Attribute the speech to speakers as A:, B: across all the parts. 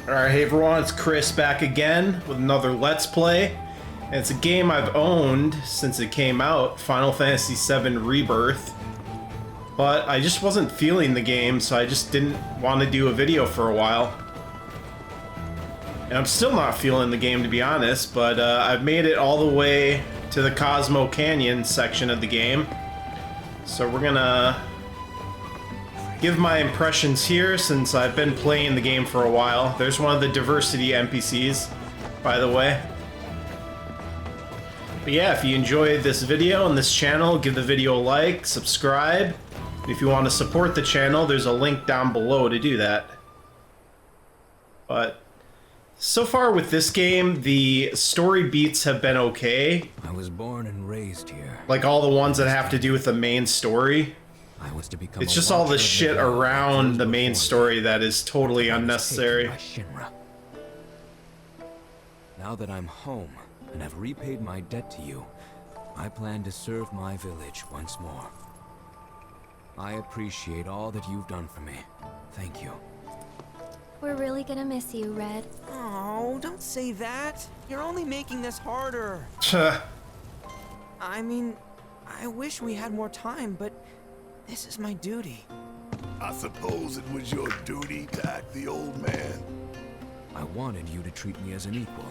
A: Alright, hey everyone, it's Krist back again with another Let's Play. And it's a game I've owned since it came out, Final Fantasy VII Rebirth. But I just wasn't feeling the game, so I just didn't want to do a video for a while. And I'm still not feeling the game, to be honest, but I've made it all the way to the Cosmo Canyon section of the game. So we're gonna give my impressions here since I've been playing the game for a while. There's one of the diversity NPCs, by the way. But yeah, if you enjoyed this video and this channel, give the video a like, subscribe. If you want to support the channel, there's a link down below to do that. But so far with this game, the story beats have been okay.
B: I was born and raised here.
A: Like all the ones that have to do with the main story. It's just all the shit around the main story that is totally unnecessary.
B: Now that I'm home and have repaid my debt to you, I plan to serve my village once more. I appreciate all that you've done for me. Thank you.
C: We're really gonna miss you, Red.
D: Oh, don't say that. You're only making this harder. I mean, I wish we had more time, but this is my duty.
E: I suppose it was your duty to act the old man.
B: I wanted you to treat me as an equal,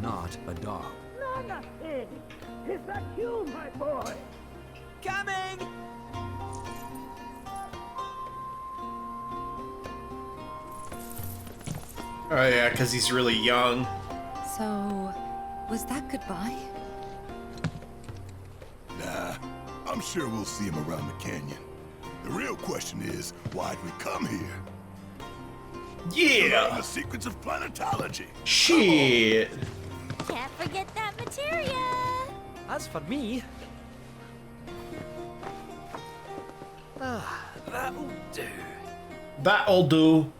B: not a dog.
F: No, nothing. Is that you, my boy?
D: Coming!
A: Oh yeah, because he's really young.
C: So, was that goodbye?
E: Nah, I'm sure we'll see him around the canyon. The real question is, why'd we come here? To learn the secrets of planetology.
A: Shit.
C: Can't forget that materia.
D: As for me... that'll do.
A: That'll do.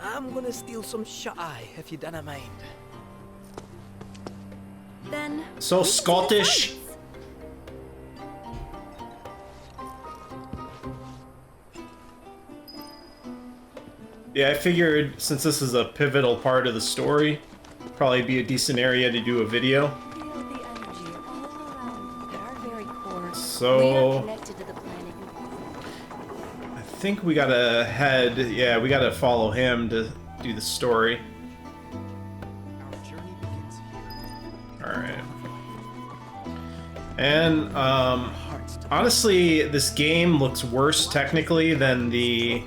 D: I'm gonna steal some shut-eye, if you don't mind.
C: Then...
A: So Scottish. Yeah, I figured since this is a pivotal part of the story, probably be a decent area to do a video.
C: Feel the energy all around. At our very core,
A: So
C: we are connected to the planet.
A: I think we gotta head, yeah, we gotta follow him to do the story.
D: Our journey begins here.
A: Alright. And, honestly, this game looks worse technically than the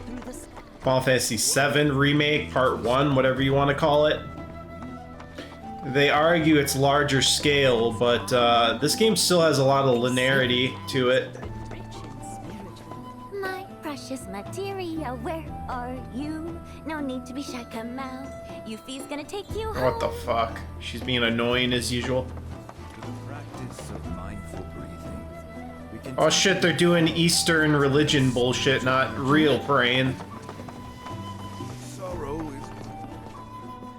A: Final Fantasy VII Remake Part 1, whatever you want to call it. They argue it's larger scale, but this game still has a lot of linearity to it.
G: My precious materia, where are you? No need to be shy, come out. Yuffie's gonna take you home.
A: What the fuck? She's being annoying as usual.
B: Practice of mindful breathing. We can
A: Oh shit, they're doing Eastern religion bullshit, not real praying.
E: Sorrow is...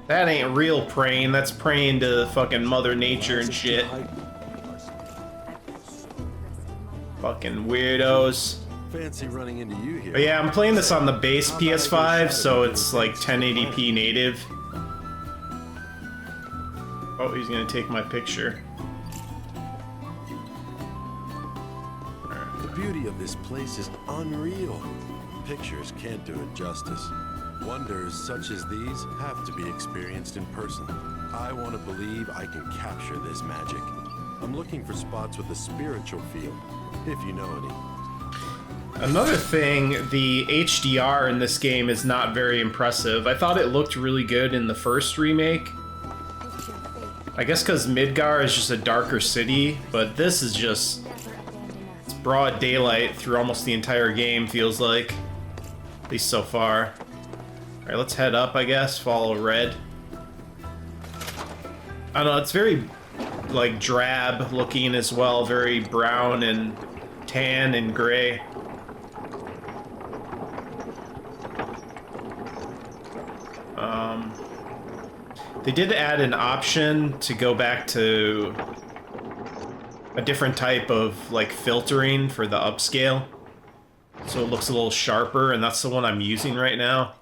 A: That ain't real praying, that's praying to fucking Mother Nature and shit. Fucking weirdos.
H: Fancy running into you here.
A: But yeah, I'm playing this on the base PS5, so it's like 1080p native. Oh, he's gonna take my picture.
H: The beauty of this place is unreal. Pictures can't do it justice. Wonders such as these have to be experienced in person. I want to believe I can capture this magic. I'm looking for spots with a spiritual feel, if you know any.
A: Another thing, the HDR in this game is not very impressive. I thought it looked really good in the first remake. I guess because Midgar is just a darker city, but this is just... it's broad daylight through almost the entire game, feels like. At least so far. Alright, let's head up, I guess. Follow Red. I don't know, it's very, like, drab looking as well. Very brown and tan and gray. They did add an option to go back to a different type of, like, filtering for the upscale. So it looks a little sharper, and that's the one I'm using right now.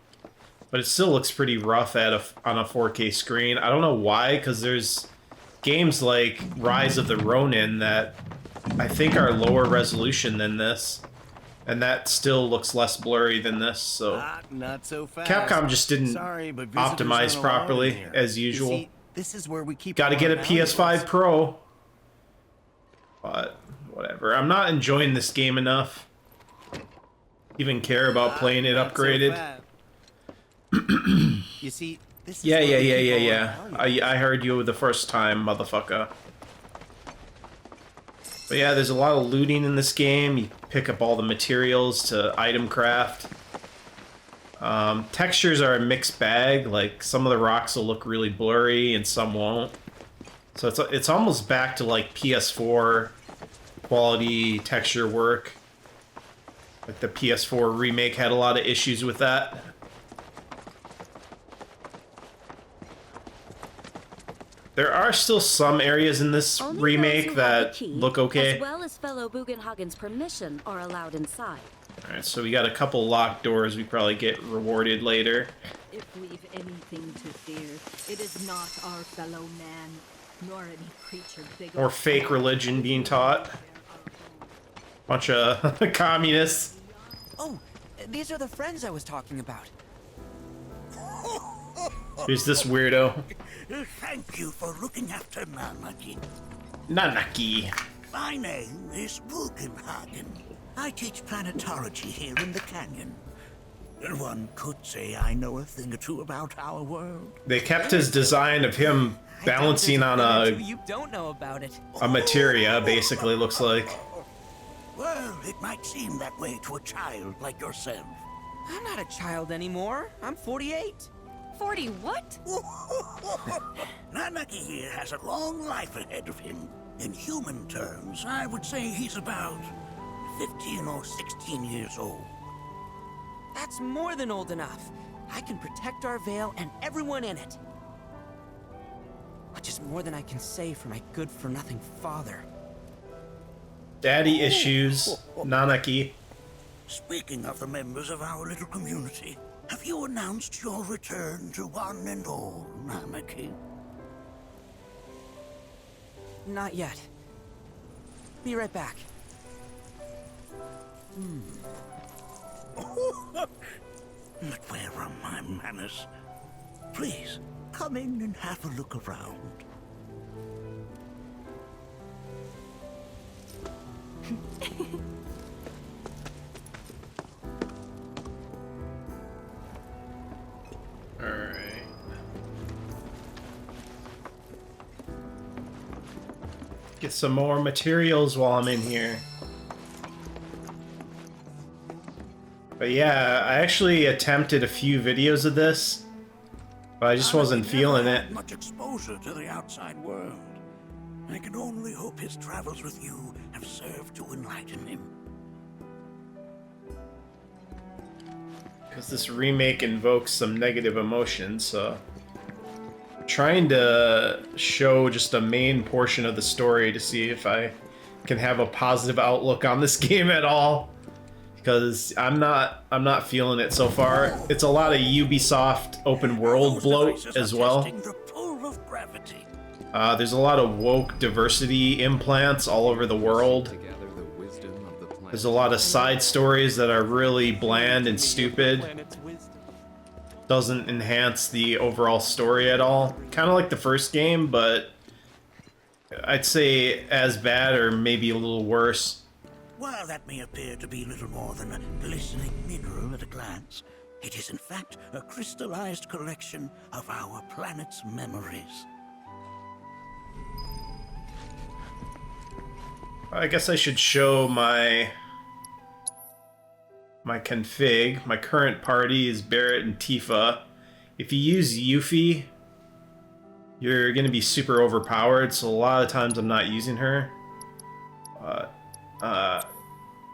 A: but it still looks pretty rough on a 4K screen. I don't know why, because there's games like Rise of the Ronin that I think are lower resolution than this, and that still looks less blurry than this, so...
I: Not so fast.
A: Capcom just didn't
I: Sorry, but
A: optimize properly, as usual.
I: You see, this is where we keep
A: Gotta get a PS5 Pro. But, whatever. I'm not enjoying this game enough. Even care about playing it upgraded.
I: You see, this is
A: Yeah. I heard you the first time, motherfucker. But yeah, there's a lot of looting in this game. You pick up all the materials to item craft. Textures are a mixed bag. Like, some of the rocks will look really blurry and some won't. So it's almost back to like PS4 quality texture work. Like the PS4 remake had a lot of issues with that. There are still some areas in this remake that look okay.
C: As well as fellow Bugenhagen's permission are allowed inside.
A: Alright, so we got a couple locked doors we probably get rewarded later.
J: If we've anything to fear, it is not our fellow man, nor any creature big
A: Or fake religion being taught. Bunch of communists.
D: Oh, these are the friends I was talking about.
A: Here's this weirdo.
F: Thank you for looking after Nanaki.
A: Nanaki.
F: My name is Bugenhagen. I teach planetology here in the canyon. One could say I know a thing or two about our world.
A: They kept his design of him balancing on
D: You don't know about it.
A: a materia, basically, looks like.
F: Well, it might seem that way to a child like yourself.
D: I'm not a child anymore. I'm 48.
C: 40 what?
F: Nanaki here has a long life ahead of him. In human terms, I would say he's about 15 or 16 years old.
D: That's more than old enough. I can protect our Vale and everyone in it. Which is more than I can say for my good-for-nothing father.
A: Daddy issues. Nanaki.
F: Speaking of the members of our little community, have you announced your return to one and all, Nanaki?
D: Not yet. Be right back.
F: But where are my manners? Please, come in and have a look around.
A: Alright. Get some more materials while I'm in here. But yeah, I actually attempted a few videos of this, but I just wasn't feeling it.
F: Much exposure to the outside world. I can only hope his travels with you have served to enlighten him.
A: Because this remake invokes some negative emotions, so... I'm trying to show just a main portion of the story to see if I can have a positive outlook on this game at all. Because I'm not feeling it so far. It's a lot of Ubisoft open world bloat as well. There's a lot of woke diversity implants all over the world. There's a lot of side stories that are really bland and stupid. Doesn't enhance the overall story at all. Kind of like the first game, but I'd say as bad or maybe a little worse.
F: While that may appear to be little more than a glistening mineral at a glance, it is in fact a crystallized collection of our planet's memories.
A: I guess I should show my config. My current party is Barrett and Tifa. If you use Yuffie, you're going to be super overpowered, so a lot of times I'm not using her.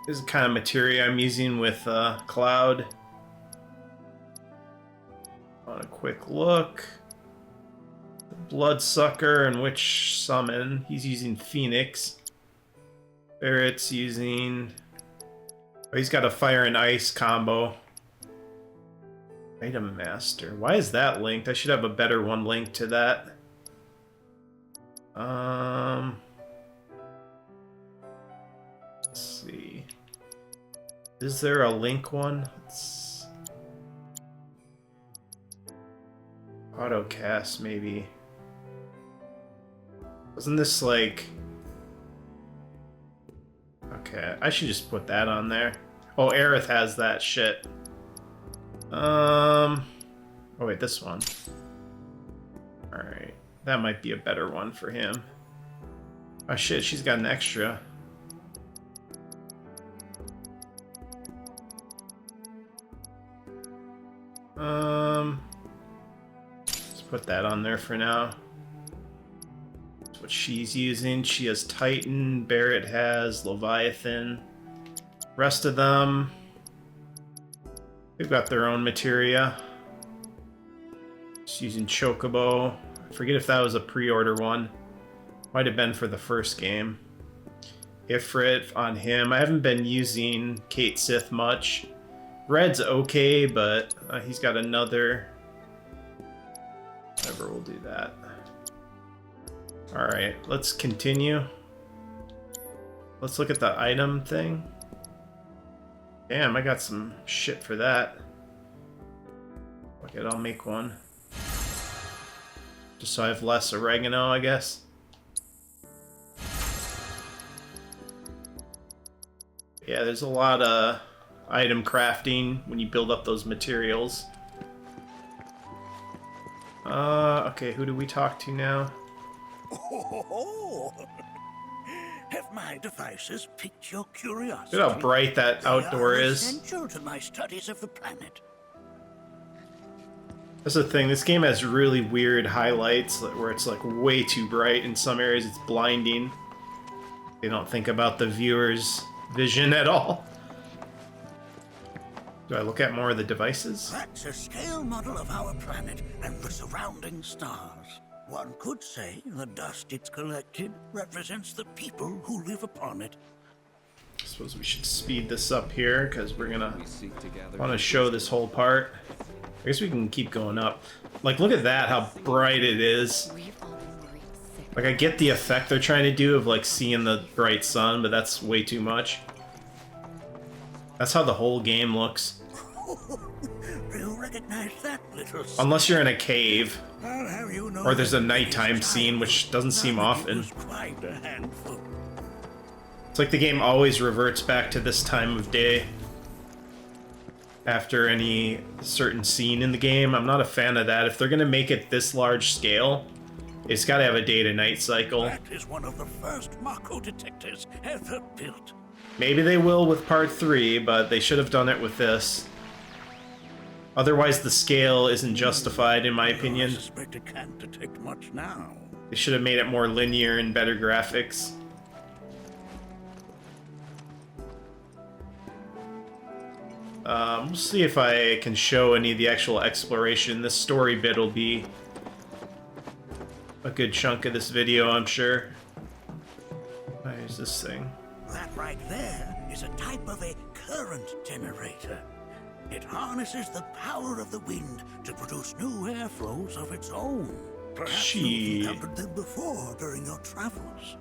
A: This is the kind of materia I'm using with Cloud. On a quick look. Bloodsucker and Witch Summon. He's using Phoenix. Barrett's using... Oh, he's got a Fire and Ice combo. Item Master. Why is that linked? I should have a better one linked to that. Let's see. Is there a link one? Autocast, maybe. Wasn't this like... Okay, I should just put that on there. Oh, Aerith has that shit. Oh wait, this one. Alright. That might be a better one for him. Oh shit, she's got an extra. Let's put that on there for now. That's what she's using. She has Titan, Barrett has Leviathan. Rest of them, they've got their own materia. Just using Chocobo. I forget if that was a pre-order one. Might have been for the first game. Ifrit on him. I haven't been using Kate Sith much. Red's okay, but he's got another. Whatever, we'll do that. Alright, let's continue. Let's look at the item thing. Damn, I got some shit for that. Fuck it, I'll make one. Just so I have less oregano, I guess. Yeah, there's a lot of item crafting when you build up those materials. Okay, who do we talk to now?
F: Oh, have my devices piqued your curiosity?
A: Look how bright that outdoor is.
F: Essential to my studies of the planet.
A: That's the thing, this game has really weird highlights where it's like way too bright. In some areas it's blinding. They don't think about the viewer's vision at all. Do I look at more of the devices?
F: That's a scale model of our planet and the surrounding stars. One could say the dust it's collected represents the people who live upon it.
A: I suppose we should speed this up here because we're gonna want to show this whole part. I guess we can keep going up. Like, look at that, how bright it is. Like, I get the effect they're trying to do of like seeing the bright sun, but that's way too much. That's how the whole game looks.
F: You recognize that little...
A: Unless you're in a cave.
F: I'll have you know
A: or there's a nighttime scene, which doesn't seem often.
F: Quite a handful.
A: It's like the game always reverts back to this time of day after any certain scene in the game. I'm not a fan of that. If they're gonna make it this large scale, it's gotta have a day to night cycle.
F: That is one of the first Mako detectors ever built.
A: Maybe they will with part 3, but they should have done it with this. Otherwise the scale isn't justified in my opinion.
F: I suspect it can't detect much now.
A: They should have made it more linear and better graphics. We'll see if I can show any of the actual exploration. This story bit will be a good chunk of this video, I'm sure. Where's this thing?
F: That right there is a type of a current generator. It harnesses the power of the wind to produce new airflows of its own. Perhaps you've encountered them before during your travels.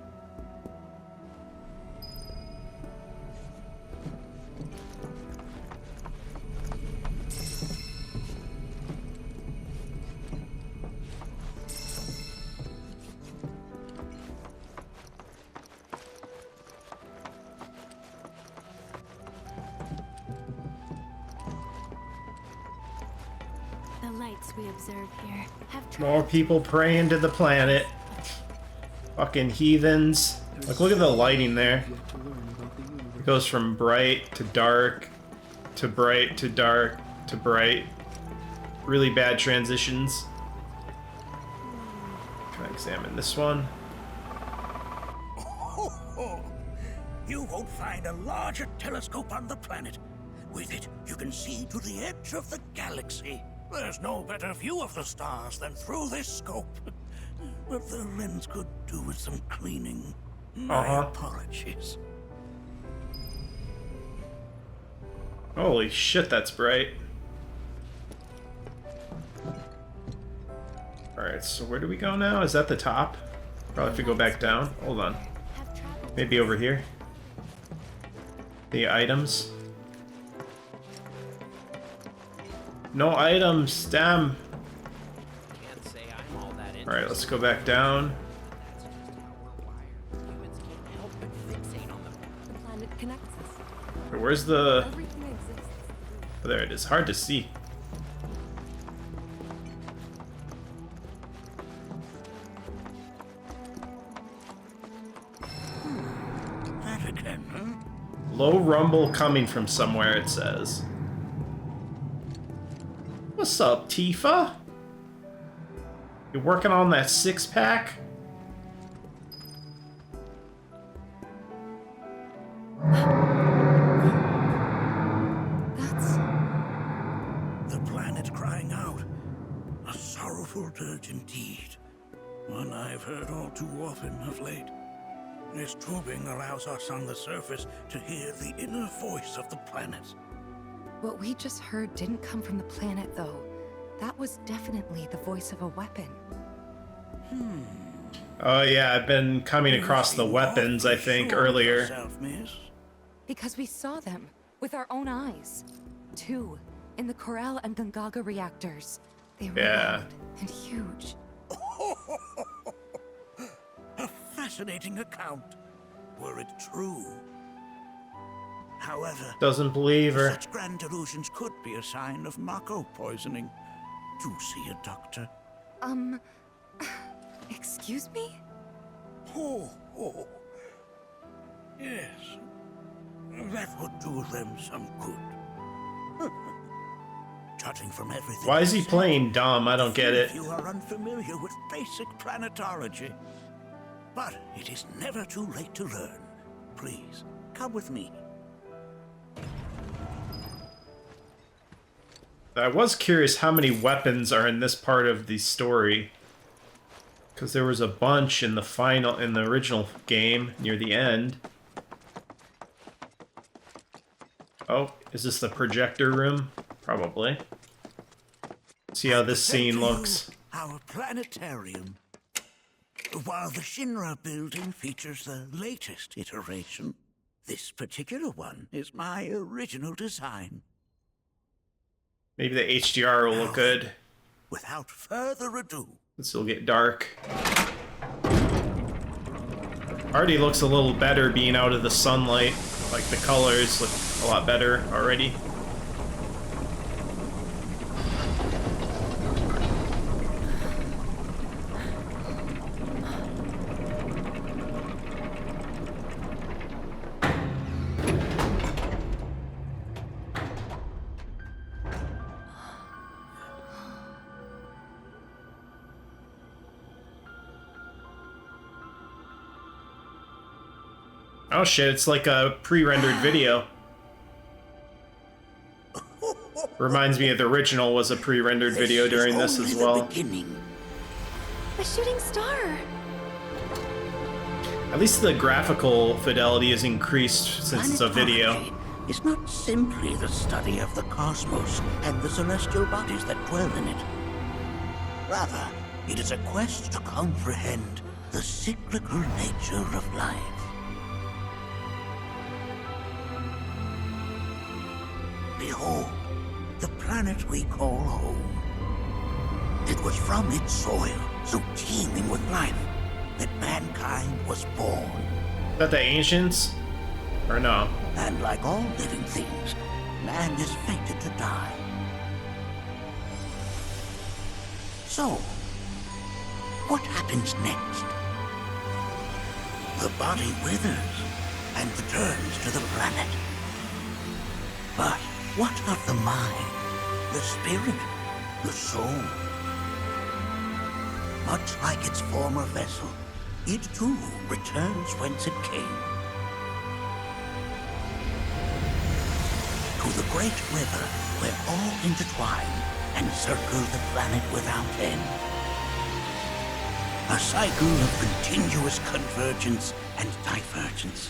G: We observe here have
A: More people praying to the planet. Fucking heathens. Like, look at the lighting there. It goes from bright to dark to bright to dark to bright. Really bad transitions. Can I examine this one?
F: You won't find a larger telescope on the planet. With it, you can see to the edge of the galaxy. There's no better view of the stars than through this scope. But the lens could do with some cleaning. My apologies.
A: Holy shit, that's bright. Alright, so where do we go now? Is that the top? Probably have to go back down. Hold on. Maybe over here. The items. No items, damn. Alright, let's go back down. Where's the... Oh, there it is. Hard to see.
F: That again, huh?
A: Low rumble coming from somewhere, it says. What's up, Tifa? You working on that six-pack?
J: That's...
F: The planet crying out. A sorrowful dirge indeed. One I've heard all too often of late. This tubing allows us on the surface to hear the inner voice of the planet.
C: What we just heard didn't come from the planet, though. That was definitely the voice of a weapon.
A: Oh yeah, I've been coming across the weapons, I think, earlier.
C: Because we saw them with our own eyes. 2 in the Corral and Gungaga reactors. They were loud and huge.
F: A fascinating account, were it true. However,
A: Doesn't believe her.
F: such grand delusions could be a sign of Mako poisoning. Do see a doctor.
C: Excuse me?
F: Oh. Yes. That would do them some good. Judging from everything.
A: Why is he playing dumb? I don't get it.
F: You are unfamiliar with basic planetology. But it is never too late to learn. Please, come with me.
A: I was curious how many weapons are in this part of the story. Because there was a bunch in the original game near the end. Oh, is this the projector room? Probably. See how this scene looks.
F: Our planetarium. While the Shinra building features the latest iteration, this particular one is my original design.
A: Maybe the HDR will look good.
F: Without further ado,
A: This will get dark. Already looks a little better being out of the sunlight. Like the colors look a lot better already. Oh shit, it's like a pre-rendered video. Reminds me of the original was a pre-rendered video during this as well.
G: A shooting star.
A: At least the graphical fidelity is increased since it's a video.
F: It's not simply the study of the cosmos and the celestial bodies that dwell in it. Rather, it is a quest to comprehend the cyclical nature of life. Behold, the planet we call home. It was from its soil, so teeming with life, that mankind was born.
A: Is that the ancients? Or no?
F: And like all living things, man is fated to die. So, what happens next? The body withers and returns to the planet. But what of the mind, the spirit, the soul? Much like its former vessel, it too returns whence it came. To the great river where all intertwine and circle the planet without end. A cycle of continuous convergence and divergence.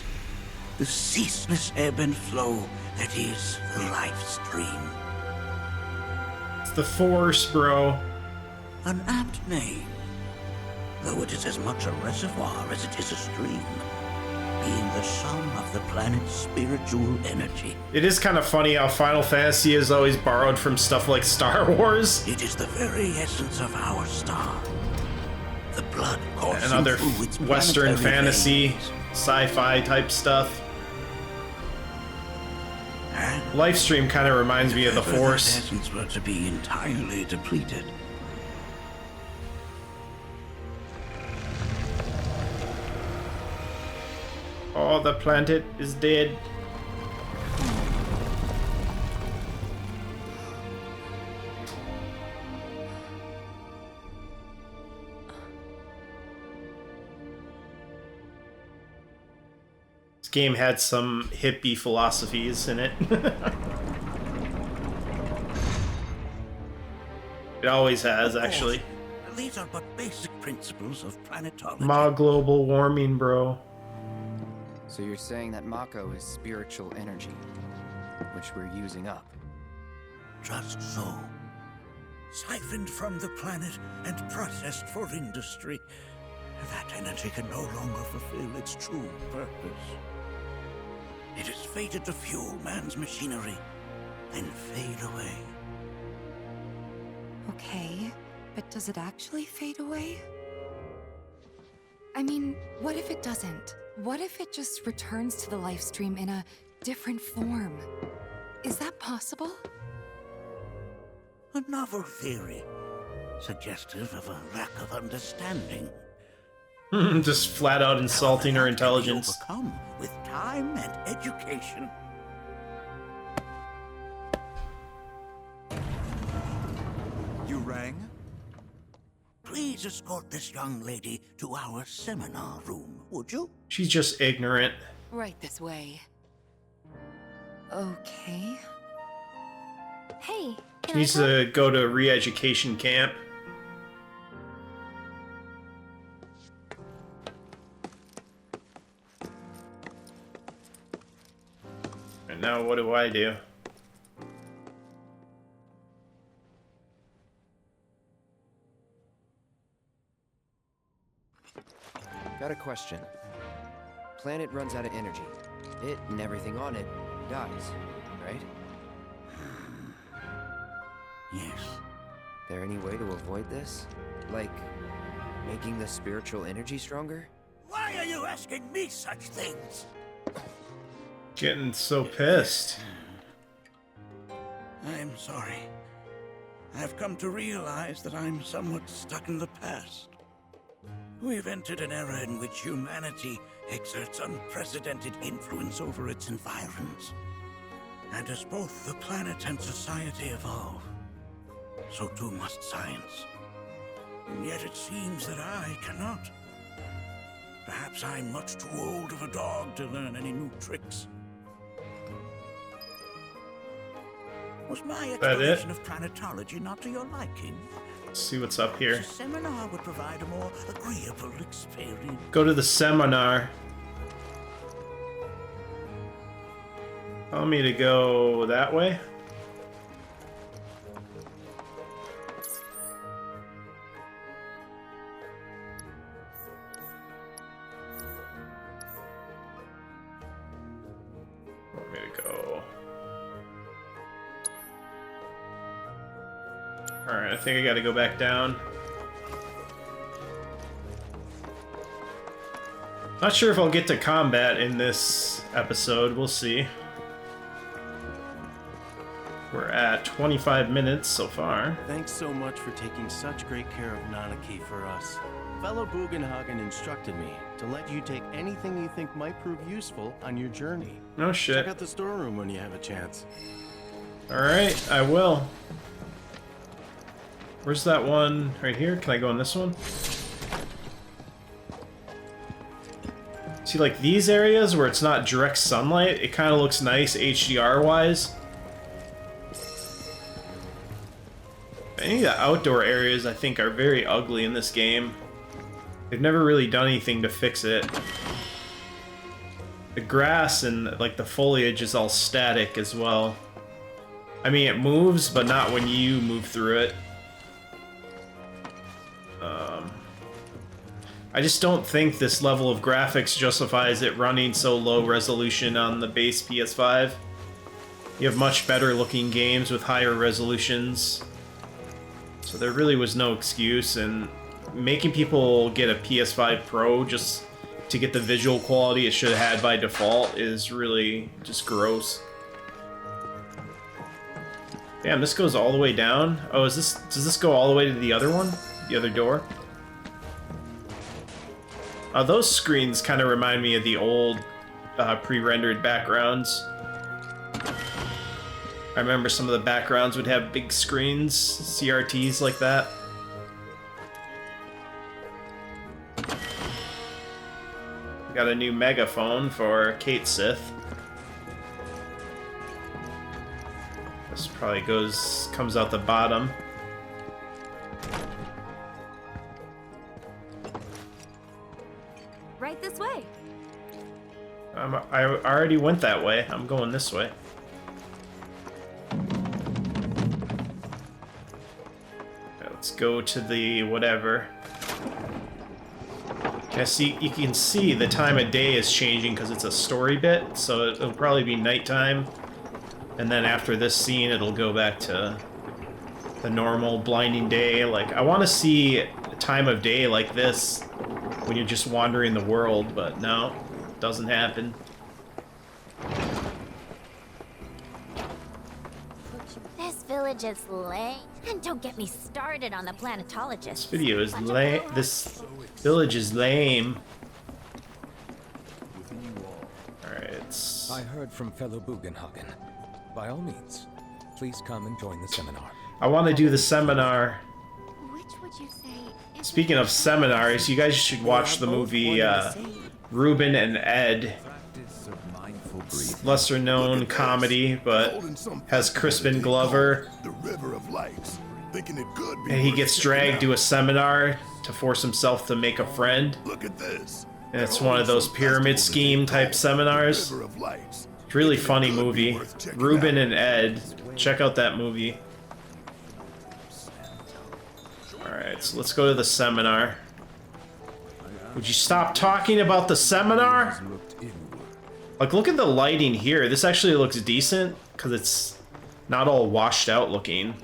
F: The ceaseless ebb and flow that is the life stream.
A: It's the Force, bro.
F: An apt name, though it is as much a reservoir as it is a stream, being the sum of the planet's spiritual energy.
A: It is kind of funny how Final Fantasy is always borrowed from stuff like Star Wars.
F: It is the very essence of our star. The blood coursing
A: and other
F: through its
A: Western
F: planetary
A: fantasy,
F: veins.
A: sci-fi type stuff. Lifestream kind of reminds me of the Force.
F: That essence were to be entirely depleted.
A: Oh, the planet is dead. This game had some hippie philosophies in it. It always has, actually.
F: These are but basic principles of planetology.
A: Ma global warming, bro.
K: So you're saying that Mako is spiritual energy, which we're using up?
F: Just so. Siphoned from the planet and processed for industry, that energy can no longer fulfill its true purpose. It is fated to fuel man's machinery, then fade away.
C: Okay, but does it actually fade away? I mean, what if it doesn't? What if it just returns to the life stream in a different form? Is that possible?
F: A novel theory, suggestive of a lack of understanding.
A: Just flat out insulting her intelligence.
F: Overcome with time and education.
I: You rang?
F: Please escort this young lady to our seminar room, would you?
A: She's just ignorant.
C: Right this way. Okay.
G: Hey,
A: She needs to go to re-education camp. And now what do I do?
K: Got a question. Planet runs out of energy. It and everything on it dies, right?
F: Yes.
K: There any way to avoid this? Like, making the spiritual energy stronger?
F: Why are you asking me such things?
A: Getting so pissed.
F: I'm sorry. I've come to realize that I'm somewhat stuck in the past. We've entered an era in which humanity exerts unprecedented influence over its environs. And as both the planet and society evolve, so too must science. And yet it seems that I cannot. Perhaps I'm much too old of a dog to learn any new tricks. Was my exploration of planetology not to your liking?
A: Let's see what's up here.
F: The seminar would provide a more agreeable experience.
A: Go to the seminar. Tell me to go that way. Want me to go? Alright, I think I gotta go back down. Not sure if I'll get to combat in this episode, we'll see. We're at 25 minutes so far.
L: Thanks so much for taking such great care of Nanaki for us. Fellow Bugenhagen instructed me to let you take anything you think might prove useful on your journey.
A: No shit.
L: Check out the storeroom when you have a chance.
A: Alright, I will. Where's that one? Right here? Can I go on this one? See, like these areas where it's not direct sunlight, it kind of looks nice HDR-wise. Any of the outdoor areas, I think, are very ugly in this game. They've never really done anything to fix it. The grass and, like, the foliage is all static as well. I mean, it moves, but not when you move through it. I just don't think this level of graphics justifies it running so low resolution on the base PS5. You have much better looking games with higher resolutions. So there really was no excuse, and making people get a PS5 Pro just to get the visual quality it should have had by default is really just gross. Damn, this goes all the way down? Oh, does this go all the way to the other one? The other door? Those screens kind of remind me of the old pre-rendered backgrounds. I remember some of the backgrounds would have big screens, CRTs like that. Got a new megaphone for Kate Sith. This probably comes out the bottom.
G: Right this way.
A: I already went that way. I'm going this way. Let's go to the whatever. You can see the time of day is changing because it's a story bit, so it'll probably be nighttime. And then after this scene, it'll go back to the normal blinding day. Like, I want to see a time of day like this when you're just wandering the world, but no, it doesn't happen.
G: This village is lame. And don't get me started on the planetologists.
A: This village is lame. Alright.
B: I heard from fellow Bugenhagen. By all means, please come and join the seminar.
A: I want to do the seminar.
G: Which would you say?
A: Speaking of seminars, you guys should watch the movie Ruben and Ed. Lesser known comedy, but has Crispin Glover. And he gets dragged to a seminar to force himself to make a friend.
E: Look at this.
A: And it's one of those pyramid scheme type seminars. It's a really funny movie. Ruben and Ed. Check out that movie. Alright, so let's go to the seminar. Would you stop talking about the seminar? Like, look at the lighting here. This actually looks decent, because it's not all washed out looking.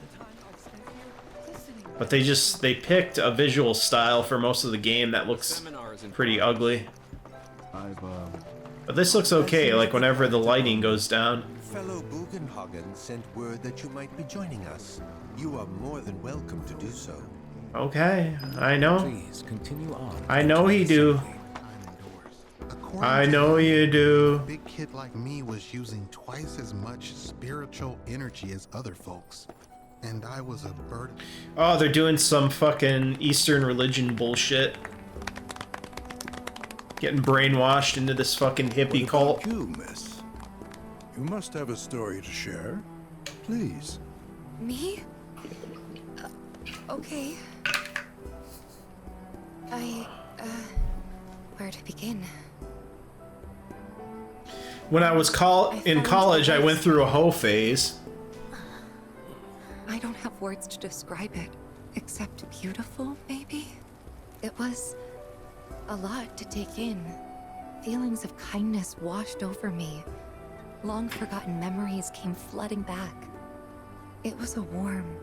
A: But they picked a visual style for most of the game that looks pretty ugly. But this looks okay, like whenever the lighting goes down.
M: Fellow Bugenhagen sent word that you might be joining us. You are more than welcome to do so.
A: Okay, I know.
B: Please continue on.
A: I know he do. I know you do.
N: A big kid like me was using twice as much spiritual energy as other folks. And I was a burden.
A: Oh, they're doing some fucking Eastern religion bullshit. Getting brainwashed into this fucking hippie cult.
E: You, miss. You must have a story to share. Please.
C: Me? Okay. Where to begin?
A: When I was in college, I went through a hoe phase.
C: I don't have words to describe it, except beautiful, maybe? It was a lot to take in. Feelings of kindness washed over me. Long-forgotten memories came flooding back. It was a warm,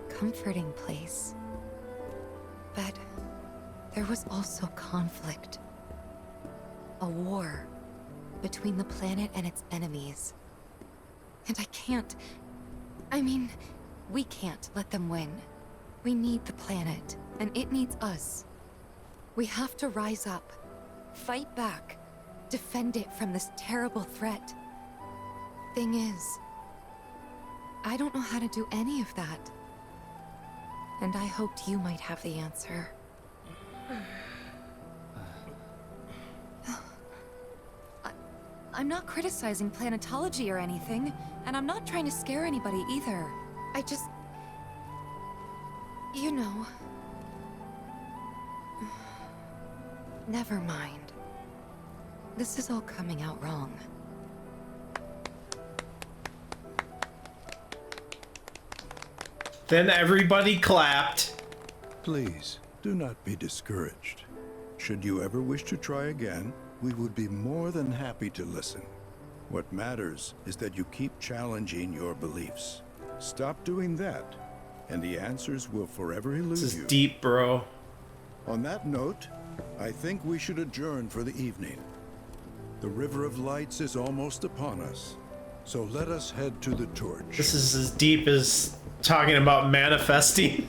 C: comforting place. But there was also conflict. A war between the planet and its enemies. And we can't let them win. We need the planet, and it needs us. We have to rise up, fight back, defend it from this terrible threat. Thing is, I don't know how to do any of that. And I hoped you might have the answer. I'm not criticizing planetology or anything, and I'm not trying to scare anybody either. I just... you know... Never mind. This is all coming out wrong.
A: Then everybody clapped.
E: Please,
O: Do not be discouraged. Should you ever wish to try again, we would be more than happy to listen. What matters is that you keep challenging your beliefs. Stop doing that, and the answers will forever elude
A: This is
O: you.
A: deep, bro.
O: On that note, I think we should adjourn for the evening. The River of Lights is almost upon us, so let us head to the torch.
A: This is as deep as talking about manifesting.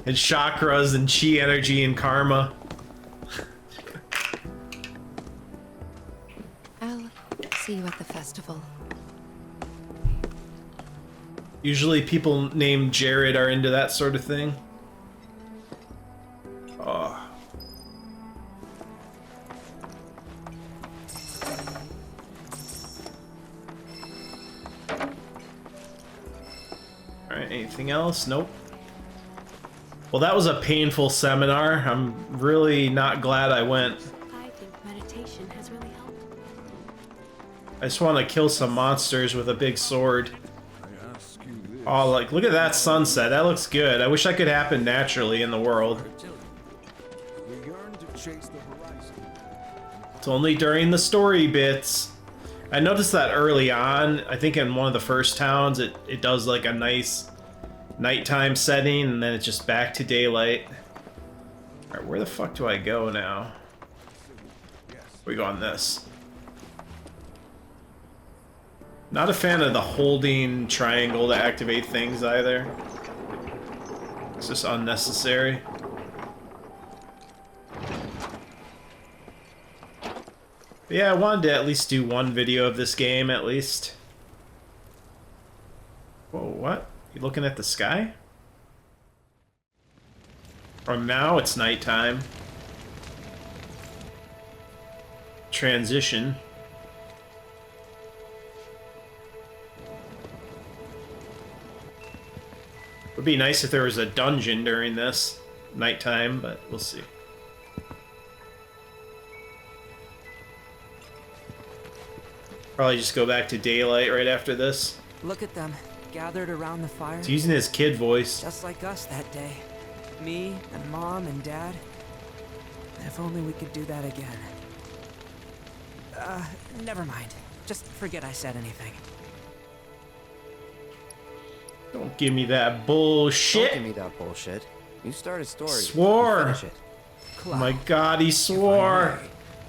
A: And chakras and chi energy and karma.
C: I'll see you at the festival.
A: Usually people named Jared are into that sort of thing. Oh. Alright, anything else? Nope. Well, that was a painful seminar. I'm really not glad I went.
P: I think meditation has really helped.
A: I just want to kill some monsters with a big sword. Oh, like, look at that sunset. That looks good. I wish that could happen naturally in the world. It's only during the story bits. I noticed that early on. I think in one of the first towns, it does like a nice nighttime setting, and then it's just back to daylight. Alright, where the fuck do I go now? We go on this. Not a fan of the holding triangle to activate things either. It's just unnecessary. But yeah, I wanted to at least do one video of this game, at least. Whoa, what? You looking at the sky? Or now it's nighttime. Transition. Would be nice if there was a dungeon during this nighttime, but we'll see. Probably just go back to daylight right after this.
D: Look at them, gathered around the fire.
A: He's using his kid voice.
D: Just like us that day. Me and Mom and Dad. If only we could do that again. Never mind. Just forget I said anything.
A: Don't give me that bullshit.
K: Don't give me that bullshit. You start a story.
A: Swore.
K: Finish it.
A: Oh my god, he swore.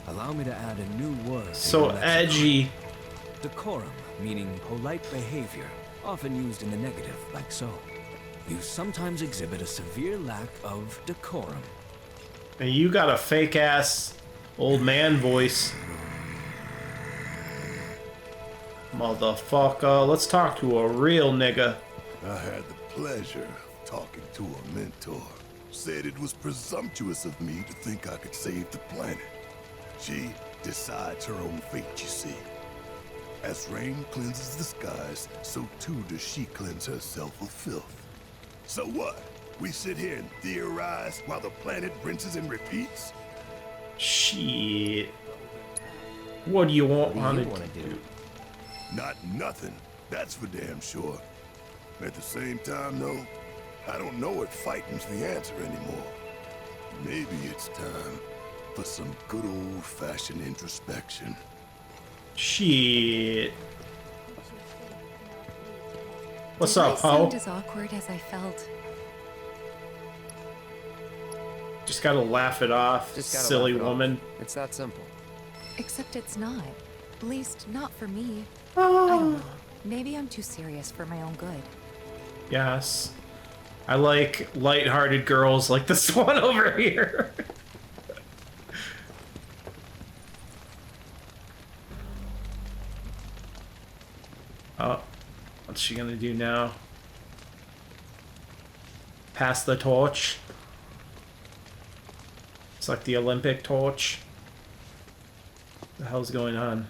B: Allow me to add a new word.
A: So edgy.
B: Decorum, meaning polite behavior, often used in the negative, like so. You sometimes exhibit a severe lack of decorum.
A: And you got a fake ass old man voice. Motherfucker, let's talk to a real nigga.
E: I had the pleasure of talking to a mentor. Said it was presumptuous of me to think I could save the planet. She decides her own fate, you see. As rain cleanses the skies, so too does she cleanse herself of filth. So what? We sit here and theorize while the planet rinses and repeats?
A: Shit. What do you want to do?
E: Not nothing, that's for damn sure. At the same time, though, I don't know if fighting's the answer anymore. Maybe it's time for some good old-fashioned introspection.
A: Shit. What's
C: Did
A: up,
C: I
A: Ho?
C: sound as awkward as I felt?
A: Just gotta laugh it off,
K: Just gotta
A: silly
K: laugh it off.
A: woman.
K: It's that simple.
C: Except it's not. At least, not for me. I don't know. Maybe I'm too serious for my own good.
A: Yes. I like light-hearted girls like this one over here. Oh, what's she gonna do now? Pass the torch. It's like the Olympic torch. What the hell's going on?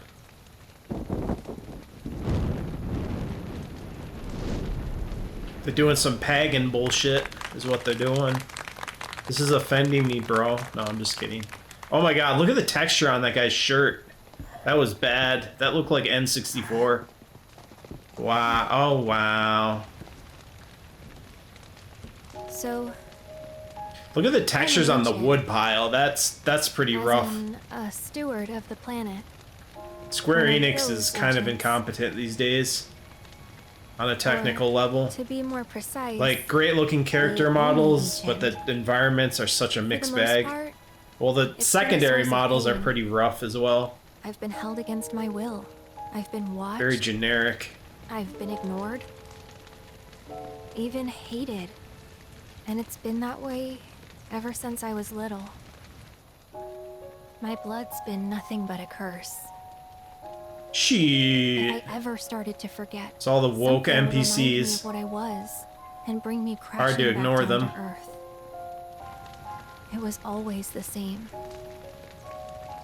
A: They're doing some pagan bullshit, is what they're doing. This is offending me, bro. No, I'm just kidding. Oh my god, look at the texture on that guy's shirt. That was bad. That looked like N64. Wow. Oh, wow.
C: So,
A: Look at the textures on the wood pile. That's pretty rough.
P: A steward of the planet.
A: Square Enix is kind of incompetent these days on a technical level.
P: To be more precise,
A: like great looking character models, but the environments are such a mixed bag. Well, the secondary models are pretty rough as well.
P: I've been held against my will. I've been watched.
A: Very generic.
P: I've been ignored. Even hated. And it's been that way ever since I was little. My blood's been nothing but a curse.
A: Shit.
P: If I ever started to forget,
A: it's all the woke NPCs.
P: What I was, and bring me crashing
A: hard to ignore
P: back down
A: them.
P: To Earth. It was always the same.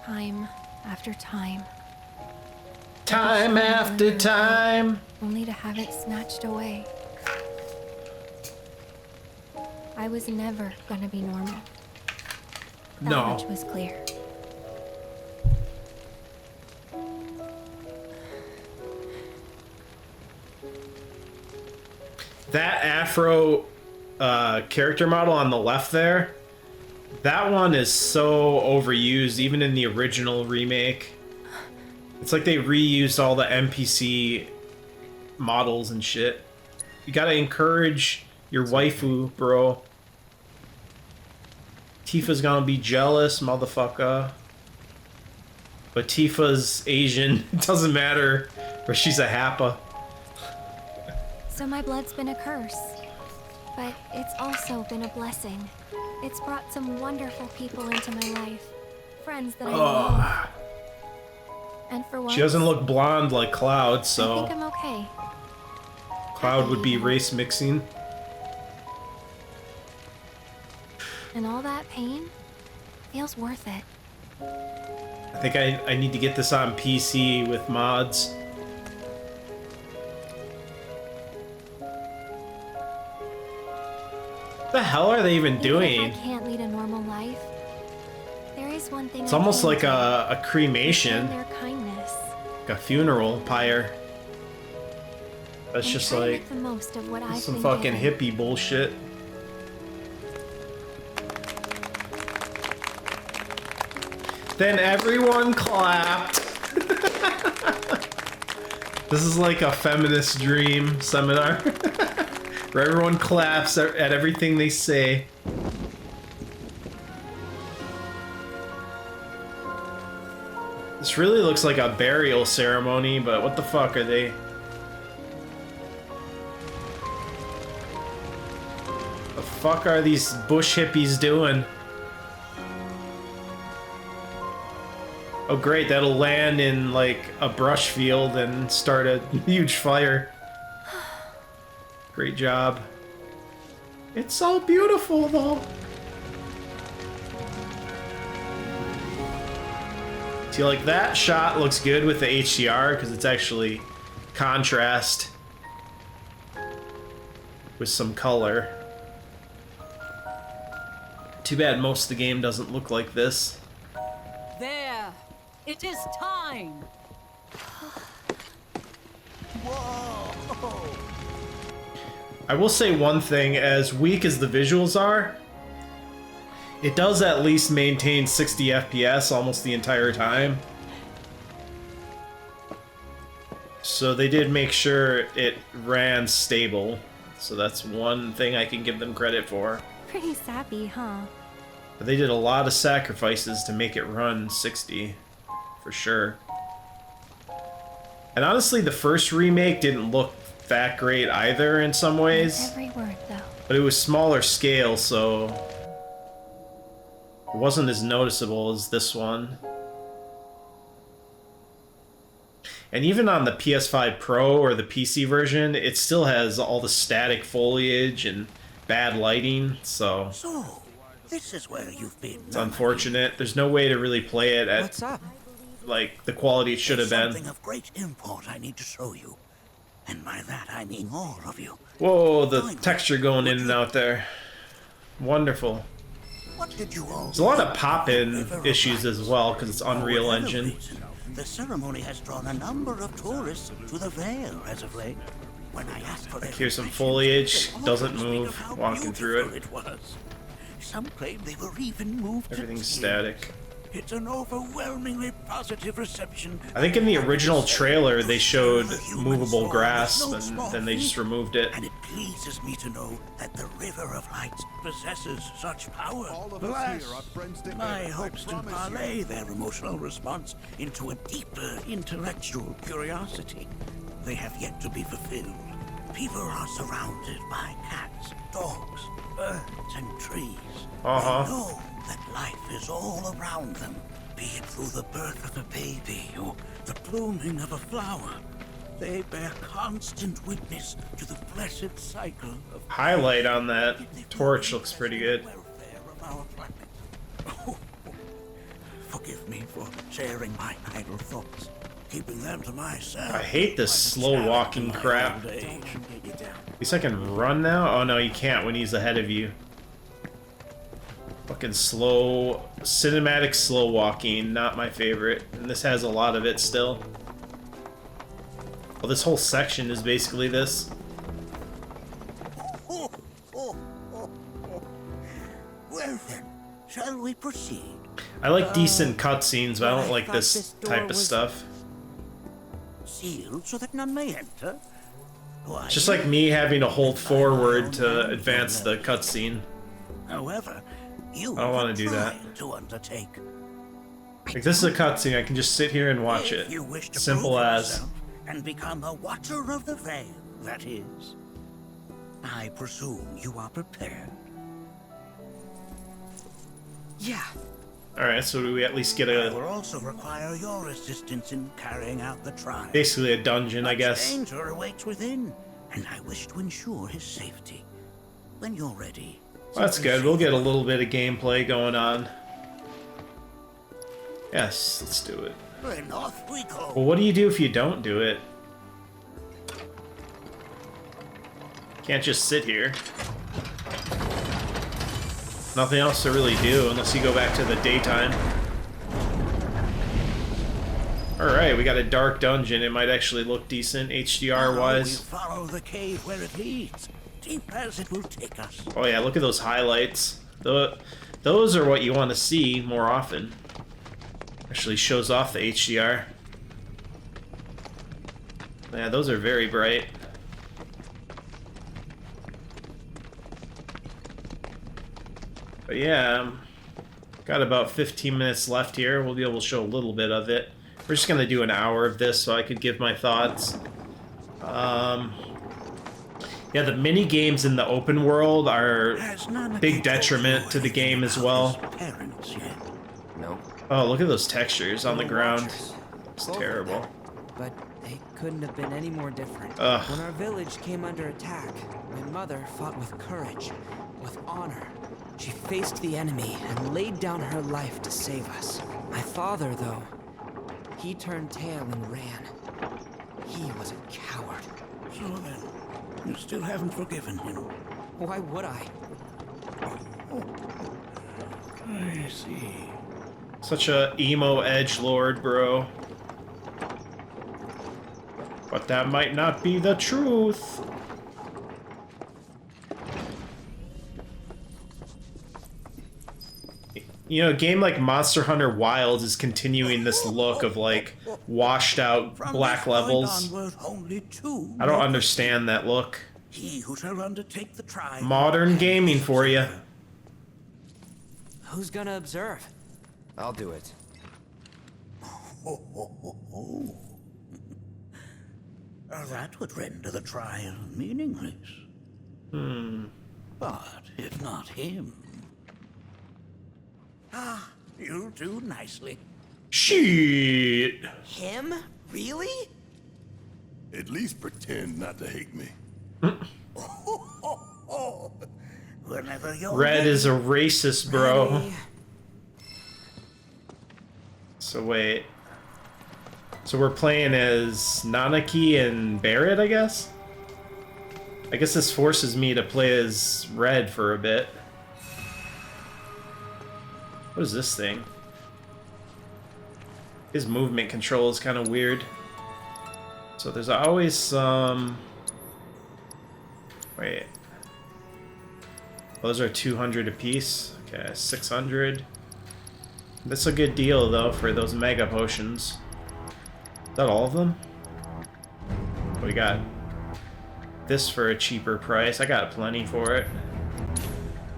P: Time after time.
A: Time after time.
P: Only to have it snatched away. I was never gonna be normal. That much was clear.
A: That Afro character model on the left there, that one is so overused, even in the original remake. It's like they reused all the NPC models and shit. You gotta encourage your waifu, bro. Tifa's gonna be jealous, motherfucker. But Tifa's Asian, it doesn't matter, or she's a Happa.
P: So my blood's been a curse, but it's also been a blessing. It's brought some wonderful people into my life, friends that I love. And for once,
A: she doesn't look blonde like Cloud, so
P: I think I'm okay.
A: Cloud would be race mixing.
P: And all that pain feels worth it.
A: I think I need to get this on PC with mods. What the hell are they even doing?
P: If I can't lead a normal life, there is one thing.
A: It's almost like a cremation.
P: Their kindness.
A: Like a funeral pyre. That's just like
P: the most of what
A: some fucking hippie bullshit. Then everyone clapped. This is like a feminist dream seminar. Where everyone claps at everything they say. This really looks like a burial ceremony, but what the fuck are they? The fuck are these bush hippies doing? Oh great, that'll land in like a brush field and start a huge fire. Great job. It's so beautiful though. See, like that shot looks good with the HDR because it's actually contrast with some color. Too bad most of the game doesn't look like this.
J: There! It is time!
E: Whoa!
A: I will say one thing, as weak as the visuals are, it does at least maintain 60 FPS almost the entire time. So they did make sure it ran stable. So that's one thing I can give them credit for.
P: Pretty sappy, huh?
A: But they did a lot of sacrifices to make it run 60, for sure. And honestly, the first remake didn't look that great either in some ways.
P: Every word, though.
A: But it was smaller scale, so it wasn't as noticeable as this one. And even on the PS5 Pro or the PC version, it still has all the static foliage and bad lighting, so
F: this is where you've been.
A: It's unfortunate. There's no way to really play it at like the quality it should have been.
F: Something of great import I need to show you. And by that I mean all of you.
A: Whoa, the texture going in and out there. Wonderful.
F: What did you all
A: There's a lot of pop-in issues as well, because it's Unreal Engine.
F: The ceremony has drawn a number of tourists to the Vale as of late. When I asked for
A: Like here's some foliage, doesn't move, walking through it.
F: Some claim they were even moved to
A: Everything's
F: tears.
A: static.
F: It's an overwhelmingly positive reception.
A: I think in the original trailer they showed movable grass, and then they just removed it.
F: And it pleases me to know that the River of Lights possesses such power.
E: All of us
F: Alas,
E: here are friends to
F: my
E: ever, I
F: hopes to
E: promise
F: parlay their emotional response into a deeper intellectual curiosity. They have yet to be fulfilled. People are surrounded by cats, dogs, birds, and trees. They know that life is all around them, be it through the birth of a baby or the blooming of a flower. They bear constant witness to the blessed cycle of
A: Highlight on that torch looks pretty good.
F: of our planet. Forgive me for sharing my idle thoughts, keeping them to myself.
A: I hate this slow walking crap. At least I can run now? Oh no, you can't when he's ahead of you. Fucking slow, cinematic slow walking, not my favorite. And this has a lot of it still. Well, this whole section is basically this.
F: Well then, shall we proceed?
A: I like decent cutscenes, but I don't like this type of stuff.
F: Sealed so that none may enter? Why,
A: It's just like me having to hold forward to advance the cutscene.
F: however, you
A: I don't want to do that.
F: to undertake.
A: Like, this is a cutscene, I can just sit here and watch it.
F: If you wish to
A: Simple
F: prove
A: as.
F: yourself and become a Watcher of the Veil, that is. I presume you are prepared.
D: Yeah.
A: Alright, so do we at least get
F: I
A: a...
F: will also require your assistance in carrying out the trial.
A: basically a dungeon, I guess.
F: Danger awaits within, and I wish to ensure his safety. When you're ready.
A: Well, that's good, we'll get a little bit of gameplay going on. Yes, let's do it.
F: Then off we go.
A: Well, what do you do if you don't do it? Can't just sit here. Nothing else to really do unless you go back to the daytime. Alright, we got a dark dungeon. It might actually look decent HDR-wise.
F: We follow the cave where it leads, deep as it will take us.
A: Oh yeah, look at those highlights. Those are what you want to see more often. Actually shows off the HDR. Yeah, those are very bright. But yeah, got about 15 minutes left here. We'll be able to show a little bit of it. We're just gonna do an hour of this so I could give my thoughts. Yeah, the mini games in the open world are big detriment to the game as well.
K: No.
A: Oh, look at those textures on the ground. It's terrible.
D: But they couldn't have been any more different.
A: Ugh.
D: When our village came under attack, my mother fought with courage, with honor. She faced the enemy and laid down her life to save us. My father, though, he turned tail and ran. He was a coward.
F: So then, you still haven't forgiven him.
D: Why would I?
F: I see.
A: Such a emo edgelord, bro. But that might not be the truth. You know, a game like Monster Hunter Wilds is continuing this look of like washed out black levels. I don't understand that look.
F: He who shall undertake the trial.
A: Modern gaming for you.
D: Who's gonna observe?
K: I'll do it.
F: That would render the trial meaningless. But if not him. Ah, you'll do nicely.
A: Shit.
D: Him? Really?
E: At least pretend not to hate me.
F: Whenever you're
A: Red is a racist, bro. So wait. So we're playing as Nanaki and Barrett, I guess? I guess this forces me to play as Red for a bit. What is this thing? His movement control is kind of weird. So there's always some... Wait. Those are 200 apiece. Okay, 600. That's a good deal though for those mega potions. Is that all of them? We got this for a cheaper price. I got plenty for it.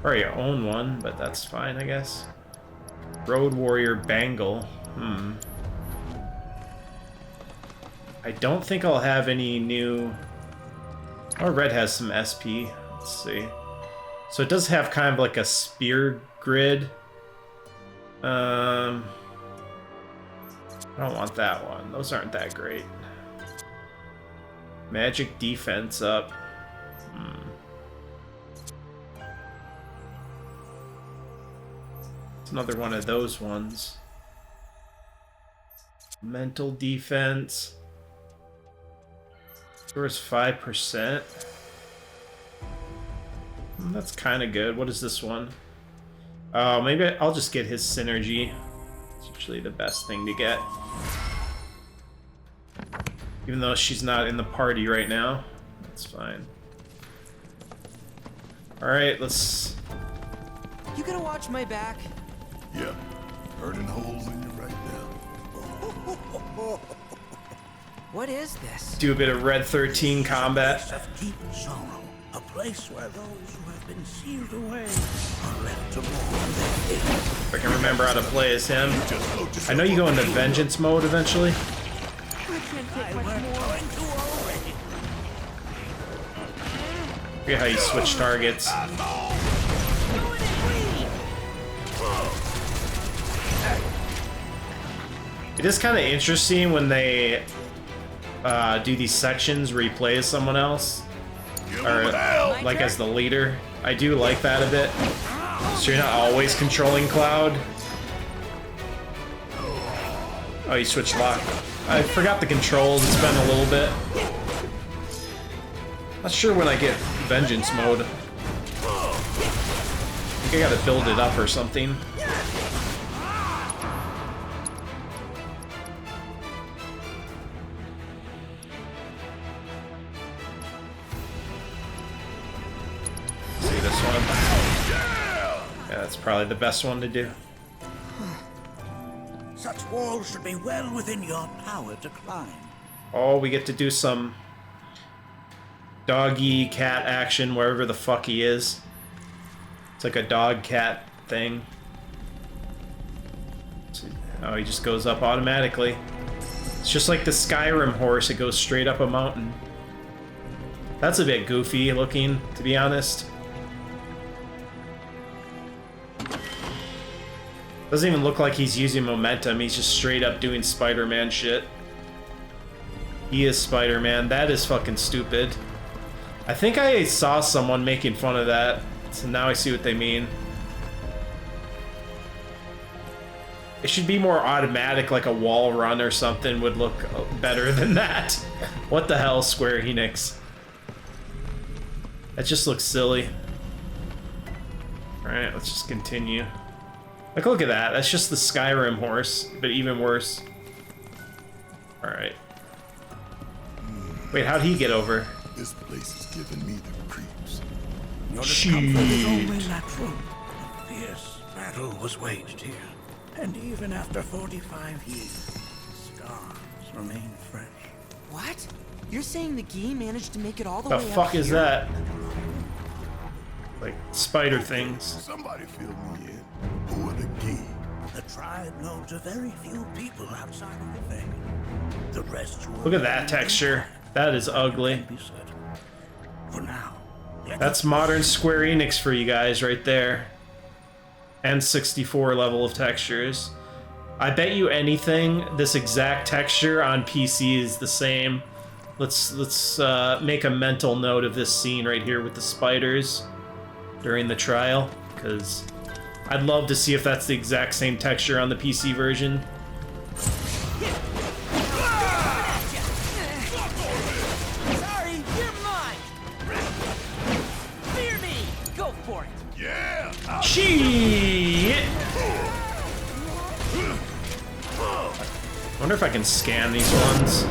A: Already own one, but that's fine, I guess. Road Warrior Bangle. I don't think I'll have any new... Oh, red has some SP. Let's see. So it does have kind of like a spear grid. I don't want that one. Those aren't that great. Magic defense up. It's another one of those ones. Mental defense. Where's 5%? That's kind of good. What is this one? Oh, maybe I'll just get his synergy. It's usually the best thing to get. Even though she's not in the party right now. That's fine. Alright, let's...
D: You gonna watch my back?
E: Yeah. Burning holes in you right now.
D: What is this?
A: Do a bit of Red 13 combat.
F: Of deep sorrow, a place where those who have been sealed away are left to mourn their fate.
A: If I can remember how to play as him. I know you go into vengeance mode eventually. Forget how you switch targets. It is kind of interesting when they do these sections where you play as someone else, or like as the leader. I do like that a bit, so you're not always controlling Cloud. Oh, you switched lock. I forgot the controls. It's been a little bit. Not sure when I get vengeance mode. I think I gotta build it up or something. That's probably the best one to do.
F: Such walls should be well within your power to climb.
A: Oh, we get to do some doggy cat action wherever the fuck he is. It's like a dog cat thing. Oh, he just goes up automatically. It's just like the Skyrim horse, it goes straight up a mountain. That's a bit goofy looking, to be honest. Doesn't even look like he's using momentum, he's just straight up doing Spider-Man shit. He is Spider-Man, that is fucking stupid. I think I saw someone making fun of that, so now I see what they mean. It should be more automatic, like a wall run or something would look better than that. What the hell, Square Enix? That just looks silly. Alright, let's just continue. Like, look at that. That's just the Skyrim horse, but even worse. Alright. Wait, how'd he get over?
E: This place is giving me the creeps.
F: Your discomfort is only natural. A fierce battle was waged here. And even after 45 years, scars remain fresh.
D: What? You're saying the Gi managed to make it all the
A: The
D: way up
A: fuck is
D: here?
A: that? Like, spider things.
E: Somebody fill me in. Who are the Gi?
F: The tribe knows a very few people outside of the Fae. The rest will...
A: Look at that texture. That is ugly.
F: For now.
A: That's modern Square Enix for you guys right there. And 64 level of textures. I bet you anything, this exact texture on PC is the same. Let's make a mental note of this scene right here with the spiders during the trial, because I'd love to see if that's the exact same texture on the PC version.
D: Sorry, you're mine. Fear me. Go for it.
E: Yeah.
A: Shit. I wonder if I can scan these ones.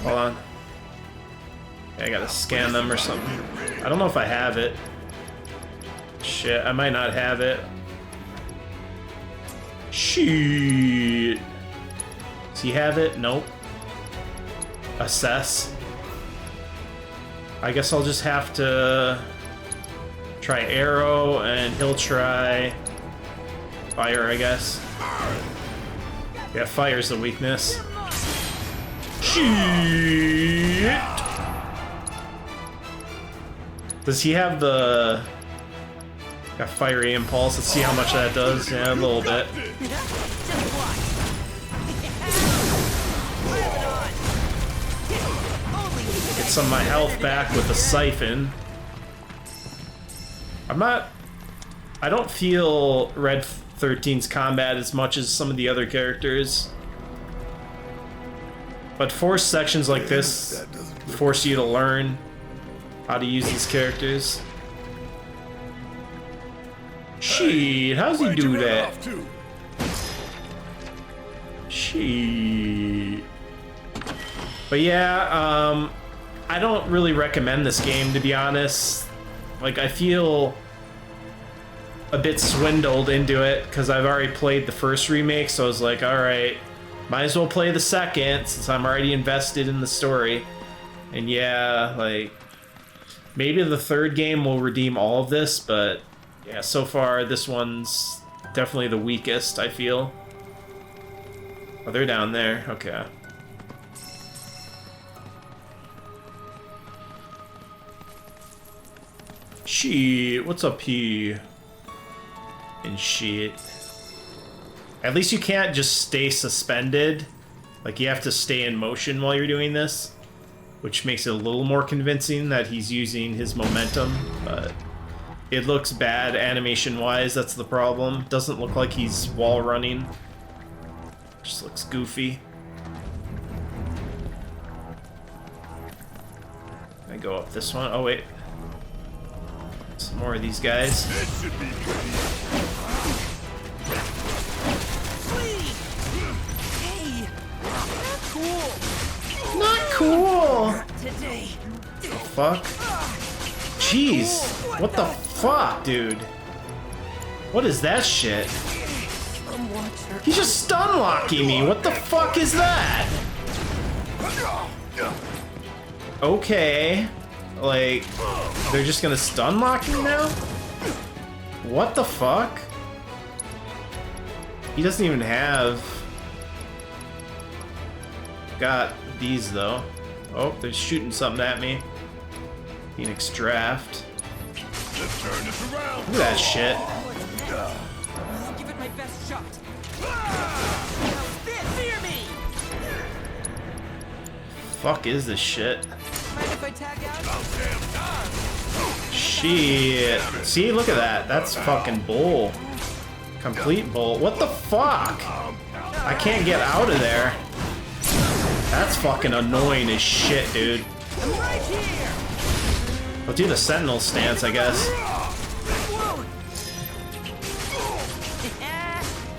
A: Hold on. Yeah, I gotta scan them or something. I don't know if I have it. shit, I might not have it. Shit. Does he have it? Nope. Assess. I guess I'll just have to try arrow, and he'll try fire, I guess. Yeah, fire's the weakness. Shit. Does he have the... Got fiery impulse? Let's see how much that does. Yeah, a little bit. Get some of my health back with the siphon. I don't feel Red 13's combat as much as some of the other characters. But forced sections like this force you to learn how to use these characters. Shit, how's he do that? Shit. But yeah, I don't really recommend this game, to be honest. Like, I feel a bit swindled into it because I've already played the first remake, so I was like, alright, might as well play the second since I'm already invested in the story. And yeah, like, maybe the third game will redeem all of this, but yeah, so far this one's definitely the weakest, I feel. Oh, they're down there. Okay. Shit, what's up here? And shit. At least you can't just stay suspended. Like, you have to stay in motion while you're doing this, which makes it a little more convincing that he's using his momentum, but it looks bad animation-wise, that's the problem. Doesn't look like he's wall running. Just looks goofy. I go up this one. Oh, wait. Some more of these guys.
E: This should be pretty.
D: Hey, not cool.
A: Not cool.
D: Today.
A: Fuck. Jeez. What the fuck, dude? What is that shit? He's just stun locking me. What the fuck is that? Okay. Like, they're just gonna stun lock me now? What the fuck? He doesn't even have... Got these, though. Oh, they're shooting something at me. Phoenix Draft.
E: Let's turn this around.
A: Look at that shit.
D: I'll give it my best shot. Fear me.
A: Fuck is this shit?
D: Mind if I tag out?
A: Shit. See, look at that. That's fucking bull. Complete bull. What the fuck? I can't get out of there. That's fucking annoying as shit, dude.
D: I'm right here.
A: I'll do the sentinel stance, I guess.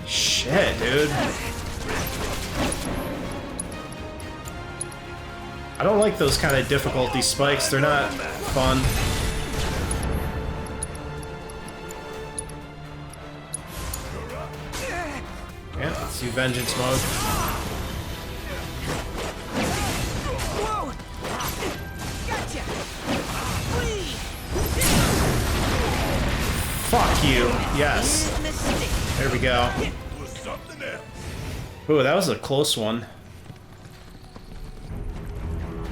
A: Shit, dude. I don't like those kind of difficulty spikes. They're not fun. Yeah, let's do vengeance mode.
D: Whoa! Gotcha.
A: Fuck you. Yes. There we go. Ooh, that was a close one.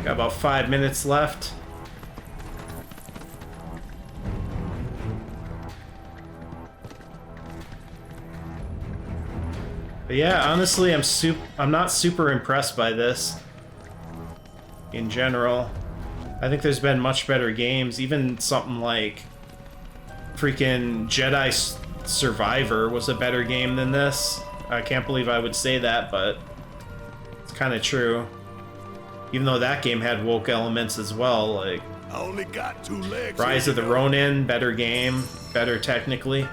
A: Got about 5 minutes left. But yeah, honestly, I'm not super impressed by this. In general, I think there's been much better games. Even something like freaking Jedi Survivor was a better game than this. I can't believe I would say that, but it's kind of true. Even though that game had woke elements as well, like
E: I only got 2 legs.
A: Rise of the Ronin, better game, better technically.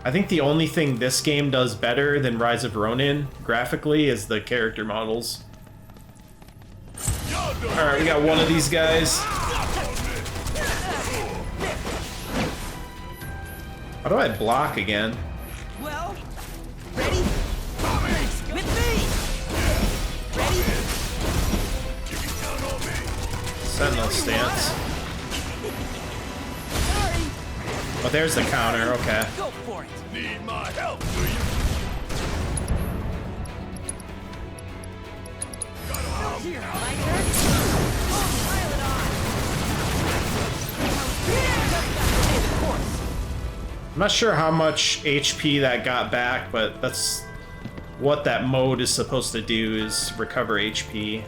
A: I think the only thing this game does better than Rise of Ronin graphically is the character models. Alright, we got one of these guys. How do I block again?
D: Well, ready? With me! Ready?
A: Sentinel stance. Oh, there's the counter, okay.
D: Go for it!
E: Need my help, do you?
D: Here, my turn. Oh, pile it on!
A: I'm not sure how much HP that got back, but that's what that mode is supposed to do, is recover HP.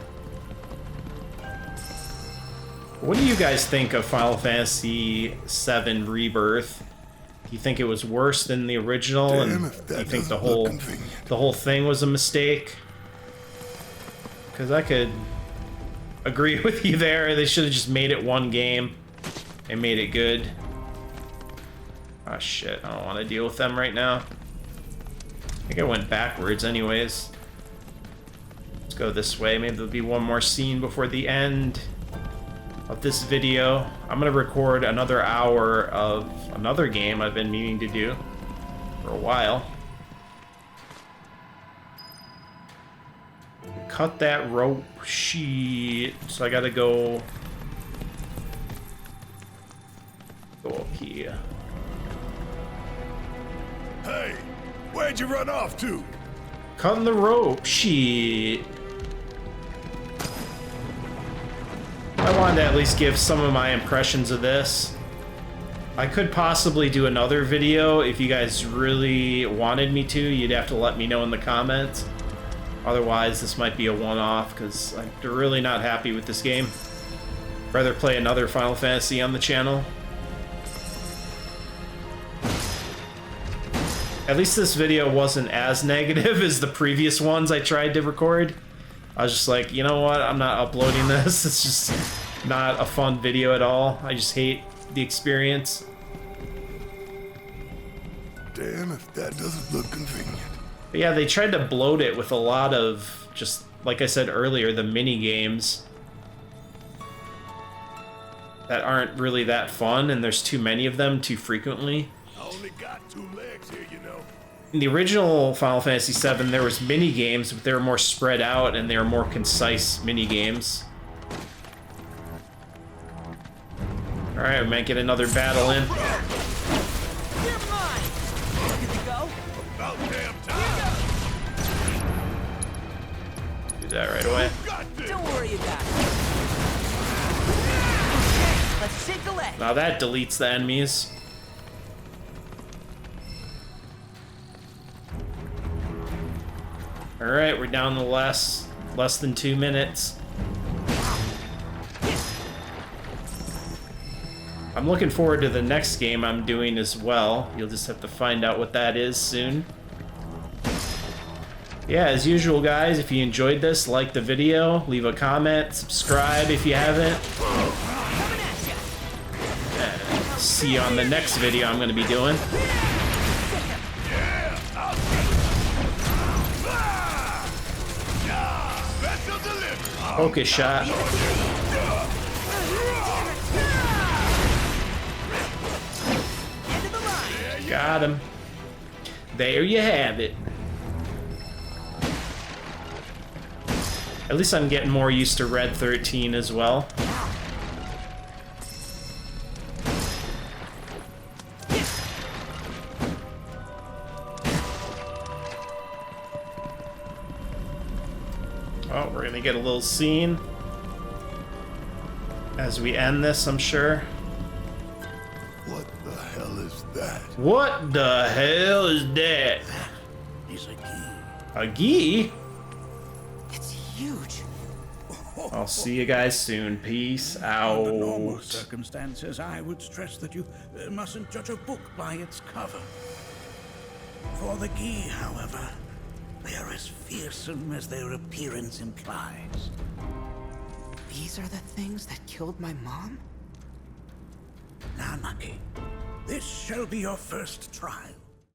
A: What do you guys think of Final Fantasy VII Rebirth? Do you think it was worse than the original, and do you think the whole thing was a mistake? Because I could agree with you there. They should have just made it one game and made it good. Oh shit, I don't want to deal with them right now. I think I went backwards anyways. Let's go this way. Maybe there'll be one more scene before the end of this video. I'm gonna record another hour of another game I've been meaning to do for a while. Cut that rope sheet. So I gotta go up here.
E: Hey, where'd you run off to?
A: Cutting the rope sheet. I wanted to at least give some of my impressions of this. I could possibly do another video if you guys really wanted me to. You'd have to let me know in the comments. Otherwise, this might be a one-off because I'm really not happy with this game. Rather play another Final Fantasy on the channel. At least this video wasn't as negative as the previous ones I tried to record. I was just like, you know what? I'm not uploading this. It's just not a fun video at all. I just hate the experience.
E: Damn if that doesn't look convenient.
A: But yeah, they tried to bloat it with a lot of, just like I said earlier, the mini games that aren't really that fun, and there's too many of them too frequently.
E: I only got 2 legs here, you know.
A: In the original Final Fantasy VII, there was mini games, but they were more spread out and they were more concise mini games. All right, we might get another battle in.
D: You're mine! Good to go?
E: About damn time!
A: Do that right away.
D: Don't worry about it. Okay, let's shake a leg.
A: Now that deletes the enemies. All right, we're down to less than 2 minutes. I'm looking forward to the next game I'm doing as well. You'll just have to find out what that is soon. Yeah, as usual, guys, if you enjoyed this, like the video, leave a comment, subscribe if you haven't. See you on the next video I'm going to be doing. Focus shot. Got him. There you have it. At least I'm getting more used to Red 13 as well. Oh, we're gonna get a little scene as we end this, I'm sure.
E: What the hell is that?
A: What the hell is that?
F: Is a key.
A: A key?
D: It's huge.
A: I'll see you guys soon. Peace
F: Under normal
A: out.
F: circumstances, I would stress that you mustn't judge a book by its cover. For the Gi, however, they are as fearsome as their appearance implies.
D: These are the things that killed my mom?
F: Now, Nucky, this shall be your first trial.